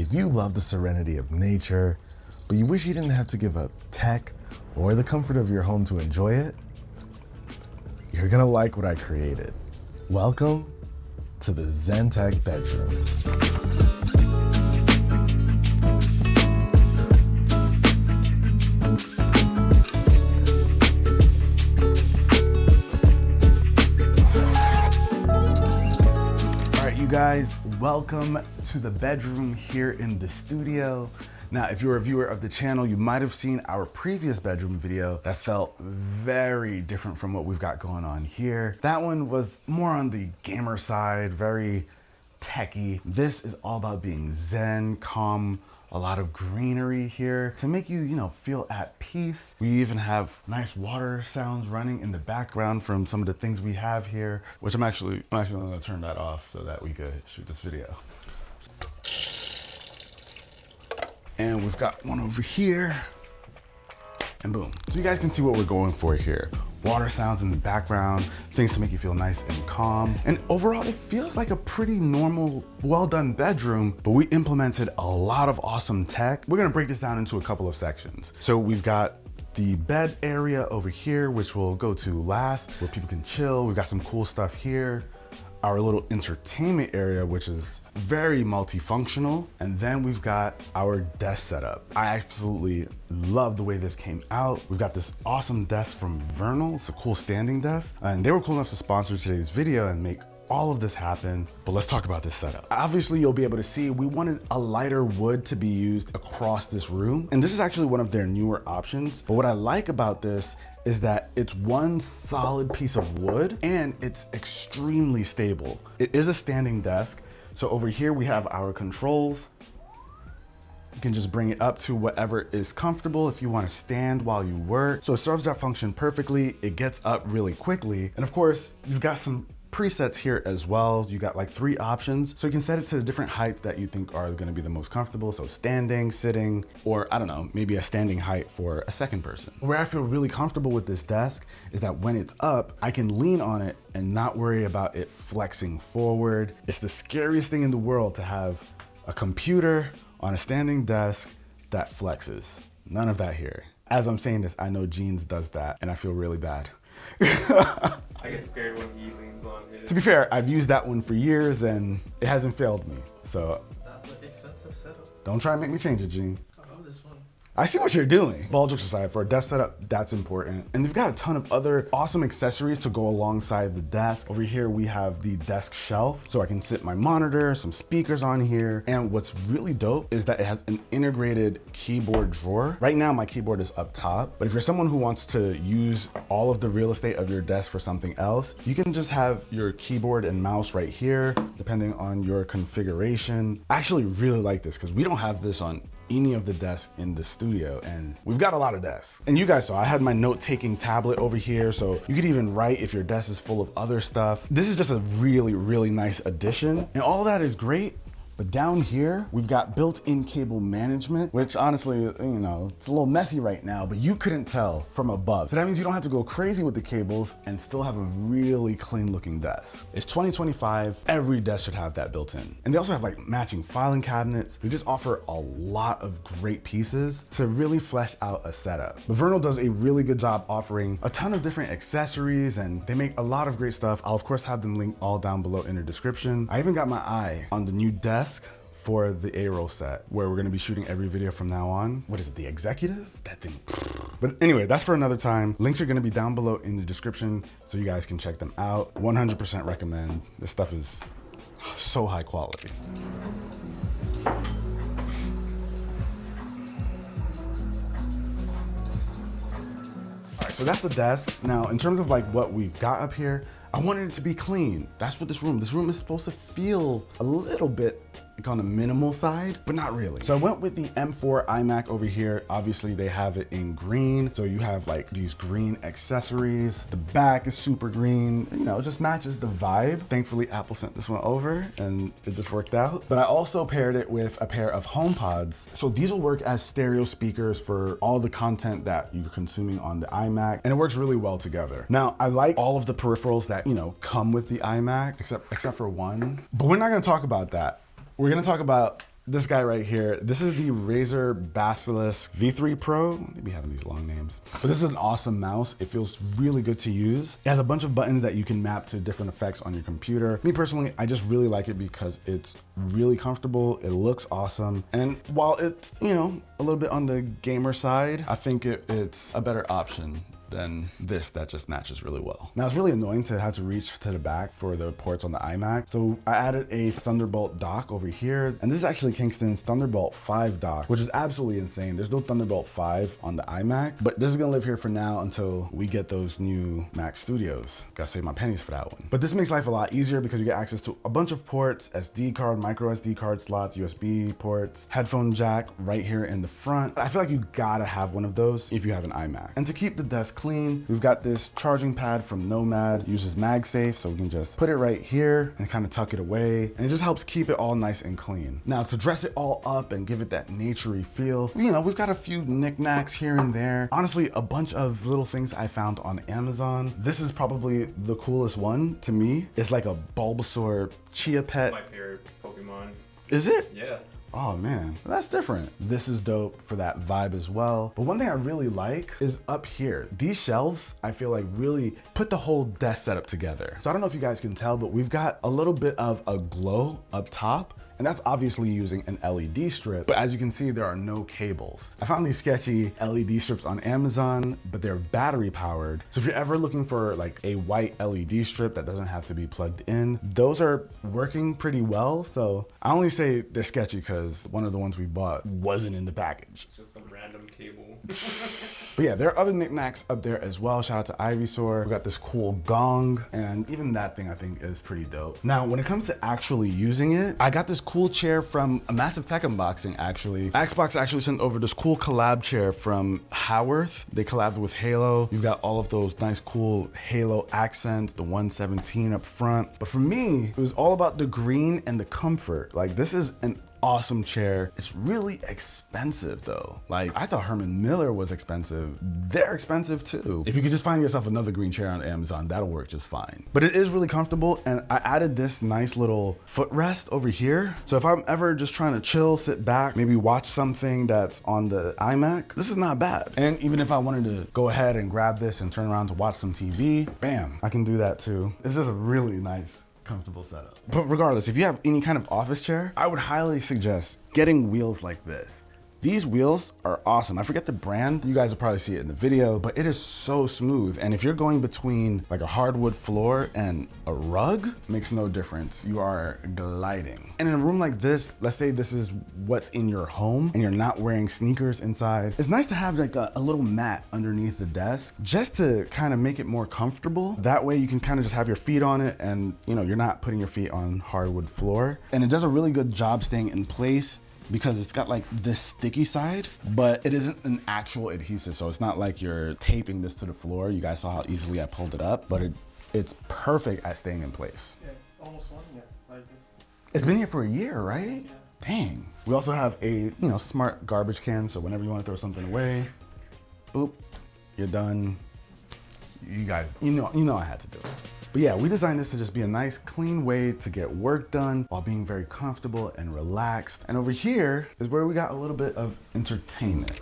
If you love the serenity of nature, but you wish you didn't have to give up tech or the comfort of your home to enjoy it, you're gonna like what I created. Welcome to the Zentek bedroom. Guys, welcome to the bedroom here in the studio. Now, if you're a viewer of the channel, you might have seen our previous bedroom video that felt very different from what we've got going on here. That one was more on the gamer side, very techy. This is all about being zen, calm, a lot of greenery here to make you, feel at peace. We even have nice water sounds running in the background from some of the things we have here, which I'm actually gonna turn that off so that we could shoot this video. And we've got one over here, and boom. So you guys can see what we're going for here. Water sounds in the background, things to make you feel nice and calm. And overall, it feels like a pretty normal, well-done bedroom, but we implemented a lot of awesome tech. We're gonna break this down into a couple of sections. So we've got the bed area over here, which we'll go to last, where people can chill. We've got some cool stuff here. Our little entertainment area, which is very multifunctional. And then we've got our desk setup. I absolutely love the way this came out. We've got this awesome desk from Vernal. It's a cool standing desk. And they were cool enough to sponsor today's video and make all of this happen, but let's talk about this setup. Obviously, you'll be able to see we wanted a lighter wood to be used across this room. And this is actually one of their newer options. But what I like about this is that it's one solid piece of wood and it's extremely stable. It is a standing desk. So over here we have our controls. You can just bring it up to whatever is comfortable if you want to stand while you work. So it serves that function perfectly. It gets up really quickly. And of course, you've got some presets here as well. You got like 3 options. So you can set it to the different heights that you think are gonna be the most comfortable. So standing, sitting, or I don't know, maybe a standing height for a second person. Where I feel really comfortable with this desk is that when it's up, I can lean on it and not worry about it flexing forward. It's the scariest thing in the world to have a computer on a standing desk that flexes. None of that here. As I'm saying this, I know Jeans does that and I feel really bad. I get scared when he leans on me. To be fair, I've used that one for years and it hasn't failed me. So that's an expensive setup. Don't try and make me change it, Gene. I love this one. I see what you're doing. Ball jokes aside, for a desk setup, that's important. And they've got a ton of other awesome accessories to go alongside the desk. Over here, we have the desk shelf. So I can sit my monitor, some speakers on here. And what's really dope is that it has an integrated keyboard drawer. Right now, my keyboard is up top. But if you're someone who wants to use all of the real estate of your desk for something else, you can just have your keyboard and mouse right here, depending on your configuration. I actually really like this because we don't have this on any of the desks in the studio, and we've got a lot of desks. And you guys saw I had my note-taking tablet over here, so you could even write if your desk is full of other stuff. This is just a really, really nice addition, and all that is great. But down here, we've got built-in cable management, which honestly, it's a little messy right now, but you couldn't tell from above. So that means you don't have to go crazy with the cables and still have a really clean looking desk. It's 2025, every desk should have that built in. And they also have like matching filing cabinets. They just offer a lot of great pieces to really flesh out a setup. But Vernal does a really good job offering a ton of different accessories and they make a lot of great stuff. I'll of course have them linked all down below in the description. I even got my eye on the new desk for the A-roll set, where we're gonna be shooting every video from now on. What is it, the executive? That thing. But anyway, that's for another time. Links are gonna be down below in the description so you guys can check them out. 100% recommend. This stuff is so high quality. All right, so that's the desk. Now, in terms of like what we've got up here, I wanted it to be clean. That's what this room is supposed to feel a little bit like on the minimal side, but not really. So I went with the M4 iMac over here. Obviously they have it in green. So you have like these green accessories. The back is super green, it just matches the vibe. Thankfully Apple sent this one over and it just worked out. But I also paired it with a pair of HomePods. So these will work as stereo speakers for all the content that you're consuming on the iMac, and it works really well together. Now, I like all of the peripherals that, come with the iMac, except for one, but we're not gonna talk about that. We're gonna talk about this guy right here. This is the Razer Basilisk V3 Pro. They be having these long names. But this is an awesome mouse. It feels really good to use. It has a bunch of buttons that you can map to different effects on your computer. Me personally, I just really like it because it's really comfortable. It looks awesome. And while it's, you know, a little bit on the gamer side, I think it's a better option than this that just matches really well. Now it's really annoying to have to reach to the back for the ports on the iMac. So I added a Thunderbolt dock over here. And this is actually Kingston's Thunderbolt 5 dock, which is absolutely insane. There's no Thunderbolt 5 on the iMac, but this is gonna live here for now until we get those new Mac Studios. Gotta save my pennies for that one. But this makes life a lot easier because you get access to a bunch of ports, SD card, micro SD card slots, USB ports, headphone jack right here in the front. I feel like you gotta have one of those if you have an iMac. And to keep the desk clean, we've got this charging pad from Nomad, uses MagSafe, so we can just put it right here and kind of tuck it away, and it just helps keep it all nice and clean. Now to dress it all up and give it that naturey feel, you know, we've got a few knickknacks here and there. Honestly, a bunch of little things I found on Amazon. This is probably the coolest one to me. It's like a Bulbasaur Chia Pet. My favorite Pokemon. Is it? Yeah. Oh man, that's different. This is dope for that vibe as well. But one thing I really like is up here. These shelves, I feel like really put the whole desk setup together. So I don't know if you guys can tell, but we've got a little bit of a glow up top. And that's obviously using an LED strip, but as you can see, there are no cables. I found these sketchy LED strips on Amazon, but they're battery powered. So if you're ever looking for like a white LED strip that doesn't have to be plugged in, those are working pretty well. So I only say they're sketchy because one of the ones we bought wasn't in the package. Just some random cable. But yeah, there are other knickknacks up there as well. Shout out to Ivysaur. We got this cool gong, and even that thing I think is pretty dope. Now, when it comes to actually using it, I got this cool chair from a Massive Tech Unboxing actually. Xbox actually sent over this cool collab chair from Howarth. They collabed with Halo. You've got all of those nice cool Halo accents, the 117 up front. But for me, it was all about the green and the comfort. Like, this is an awesome chair. It's really expensive though. Like, I thought Herman Miller was expensive. They're expensive too. If you could just find yourself another green chair on Amazon, that'll work just fine. But it is really comfortable, and I added this nice little footrest over here. So if I'm ever just trying to chill, sit back, maybe watch something that's on the iMac, this is not bad. And even if I wanted to go ahead and grab this and turn around to watch some TV, bam, I can do that too. It's just a really nice, comfortable setup. But regardless, if you have any kind of office chair, I would highly suggest getting wheels like this. These wheels are awesome. I forget the brand. You guys will probably see it in the video, but it is so smooth. And if you're going between like a hardwood floor and a rug, makes no difference. You are gliding. And in a room like this, let's say this is what's in your home and you're not wearing sneakers inside, it's nice to have like a little mat underneath the desk just to kind of make it more comfortable. That way you can kind of just have your feet on it and, you know, you're not putting your feet on hardwood floor. And it does a really good job staying in place because it's got like this sticky side, but it isn't an actual adhesive. So it's not like you're taping this to the floor. You guys saw how easily I pulled it up, but it's perfect at staying in place. Yeah, almost 1 year like this. It's been here for a year, right? Yeah. Dang. We also have a, you know, smart garbage can. So whenever you want to throw something away, boop, you're done. You guys, you know I had to do it. But yeah, we designed this to just be a nice, clean way to get work done while being very comfortable and relaxed. And over here is where we got a little bit of entertainment.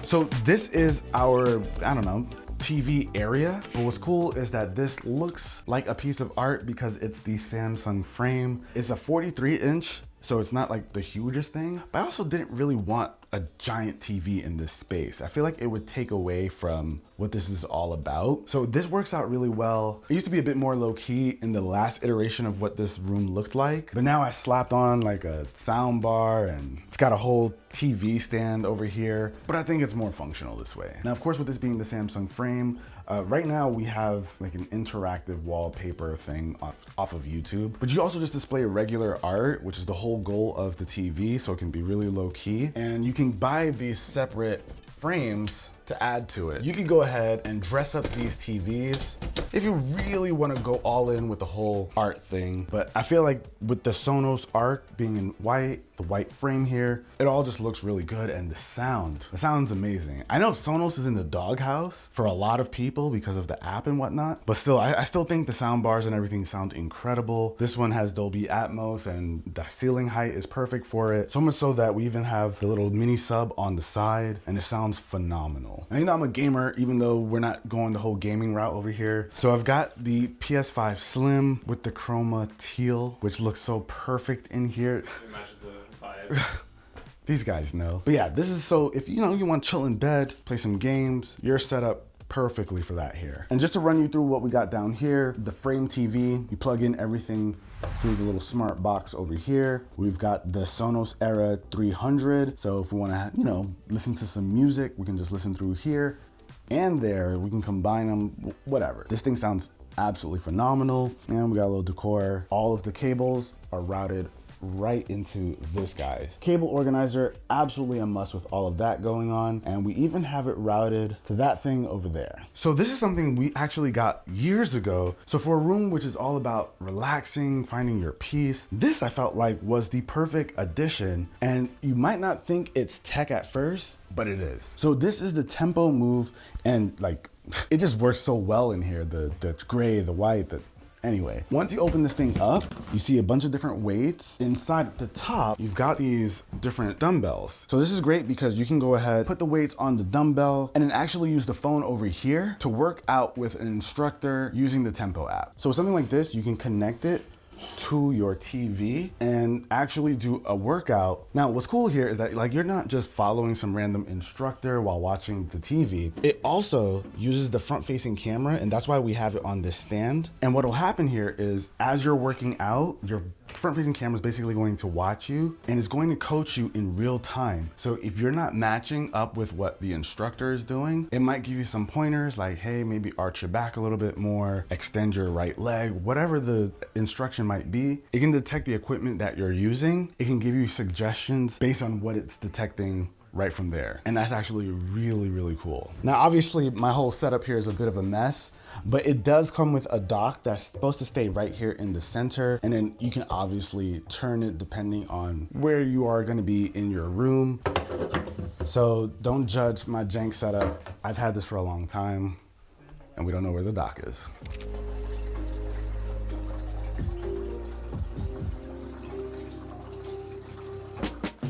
So this is our, I don't know, TV area. But what's cool is that this looks like a piece of art because it's the Samsung frame. It's a 43-inch. So it's not like the hugest thing, but I also didn't really want a giant TV in this space. I feel like it would take away from what this is all about. So this works out really well. It used to be a bit more low key in the last iteration of what this room looked like, but now I slapped on like a sound bar and it's got a whole TV stand over here, but I think it's more functional this way. Now, of course, with this being the Samsung frame, right now we have like an interactive wallpaper thing off of YouTube, but you also just display regular art, which is the whole goal of the TV, so it can be really low key. And you can buy these separate frames to add to it. You can go ahead and dress up these TVs if you really want to go all in with the whole art thing. But I feel like with the Sonos Arc being in white, the white frame here, it all just looks really good. And the sound's amazing. I know Sonos is in the doghouse for a lot of people because of the app and whatnot, but still, I still think the sound bars and everything sound incredible. This one has Dolby Atmos and the ceiling height is perfect for it. So much so that we even have the little mini sub on the side and it sounds phenomenal. And you know I'm a gamer, even though we're not going the whole gaming route over here. So I've got the PS5 Slim with the chroma teal, which looks so perfect in here. It matches the vibe. These guys know. But yeah, this is so, if you know you want to chill in bed, play some games, you're set up perfectly for that here. And just to run you through what we got down here, the frame TV, you plug in everything through the little smart box over here. We've got the Sonos Era 300. So if we want to, you know, listen to some music, we can just listen through here and there. We can combine them, whatever. This thing sounds absolutely phenomenal. And we got a little decor. All of the cables are routed right into this guy's cable organizer. Absolutely a must with all of that going on. And we even have it routed to that thing over there. So this is something we actually got years ago. So for a room which is all about relaxing, finding your peace, this I felt like was the perfect addition. And you might not think it's tech at first, but it is. So this is the tempo move, and like it just works so well in here. The gray, the white, Anyway, once you open this thing up, you see a bunch of different weights. Inside at the top, you've got these different dumbbells. So this is great because you can go ahead, put the weights on the dumbbell, and then actually use the phone over here to work out with an instructor using the Tempo app. So something like this, you can connect it to your TV and actually do a workout. Now, what's cool here is that like you're not just following some random instructor while watching the TV. It also uses the front-facing camera, and that's why we have it on this stand. And what'll happen here is as you're working out, your front-facing camera is basically going to watch you and is going to coach you in real time. So if you're not matching up with what the instructor is doing, it might give you some pointers like, hey, maybe arch your back a little bit more, extend your right leg, whatever the instruction might be. It can detect the equipment that you're using. It can give you suggestions based on what it's detecting right from there. And that's actually really, really cool. Now, obviously my whole setup here is a bit of a mess, but it does come with a dock that's supposed to stay right here in the center. And then you can obviously turn it depending on where you are gonna be in your room. So don't judge my jank setup. I've had this for a long time and we don't know where the dock is.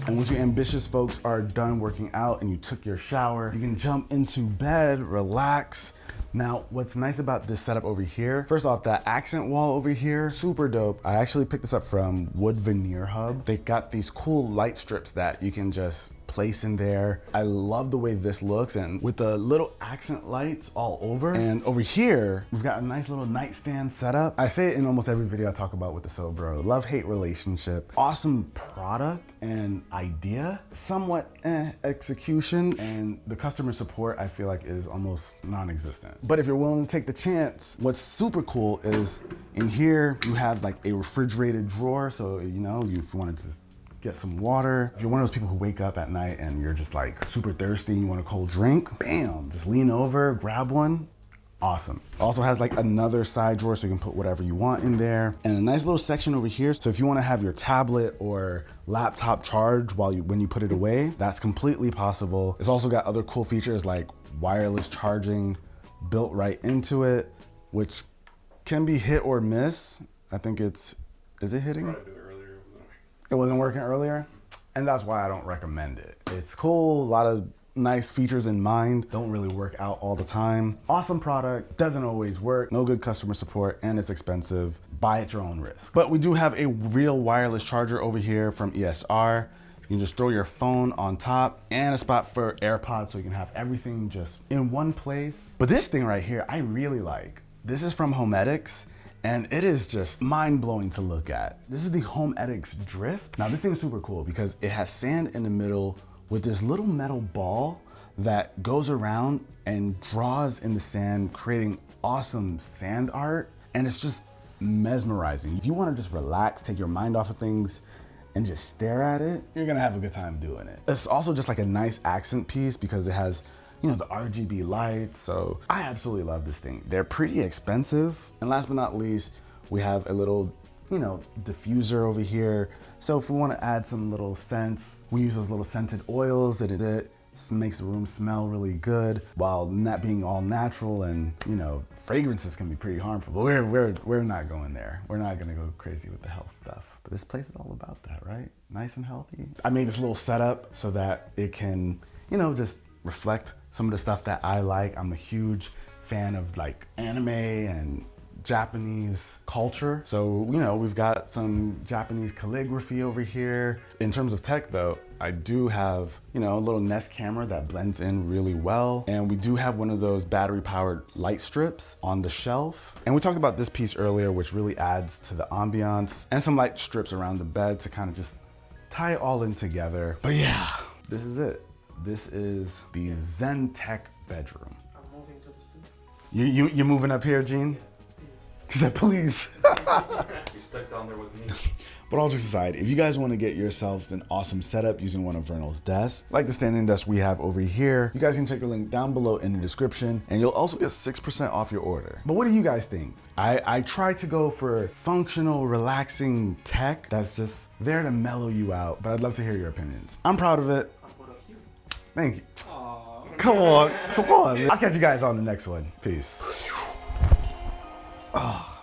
And once you ambitious folks are done working out and you took your shower, you can jump into bed, relax. Now, what's nice about this setup over here, first off, that accent wall over here, super dope. I actually picked this up from Wood Veneer Hub. They got these cool light strips that you can just place in there. I love the way this looks, and with the little accent lights all over. And over here, we've got a nice little nightstand setup. I say it in almost every video I talk about with the Sobro. Love-hate relationship. Awesome product and idea. Somewhat execution, and the customer support I feel like is almost non-existent. But if you're willing to take the chance, what's super cool is in here, you have like a refrigerated drawer. So, you know, if you wanted to get some water. If you're one of those people who wake up at night and you're just like super thirsty and you want a cold drink, bam, just lean over, grab one. Awesome. Also has like another side drawer so you can put whatever you want in there, and a nice little section over here. So if you want to have your tablet or laptop charge when you put it away, that's completely possible. It's also got other cool features like wireless charging built right into it, which can be hit or miss. I think is it hitting? It wasn't working earlier, and that's why I don't recommend it. It's cool, a lot of nice features in mind, don't really work out all the time. Awesome product, doesn't always work, no good customer support, and it's expensive. Buy at your own risk. But we do have a real wireless charger over here from ESR. You can just throw your phone on top and a spot for AirPods so you can have everything just in one place. But this thing right here, I really like. This is from Homedics, and it is just mind-blowing to look at. This is the Homedics Drift. Now this thing is super cool because it has sand in the middle with this little metal ball that goes around and draws in the sand, creating awesome sand art. And it's just mesmerizing. If you wanna just relax, take your mind off of things, and just stare at it, you're gonna have a good time doing it. It's also just like a nice accent piece because it has you know, the RGB lights. So I absolutely love this thing. They're pretty expensive. And last but not least, we have a little, you know, diffuser over here. So if we want to add some little scents, we use those little scented oils that it makes the room smell really good while not being all natural, and you know, fragrances can be pretty harmful, but we're not going there. We're not gonna go crazy with the health stuff. But this place is all about that, right? Nice and healthy. I made this little setup so that it can, you know, just reflect some of the stuff that I like. I'm a huge fan of like anime and Japanese culture. So, you know, we've got some Japanese calligraphy over here. In terms of tech though, I do have, you know, a little Nest camera that blends in really well. And we do have one of those battery powered light strips on the shelf. And we talked about this piece earlier, which really adds to the ambiance, and some light strips around the bed to kind of just tie it all in together. But yeah, this is it. This is the Zen Tech bedroom. I'm moving to the studio. You're moving up here, Gene? He said, please. You're stuck down there with me. But all jokes aside, if you guys want to get yourselves an awesome setup using one of Vernal's desks, like the standing desk we have over here, you guys can check the link down below in the description, and you'll also get 6% off your order. But what do you guys think? I try to go for functional, relaxing tech that's just there to mellow you out, but I'd love to hear your opinions. I'm proud of it. I'm proud of you. Thank you. Aww. Come on. I'll catch you guys on the next one. Peace. Oh.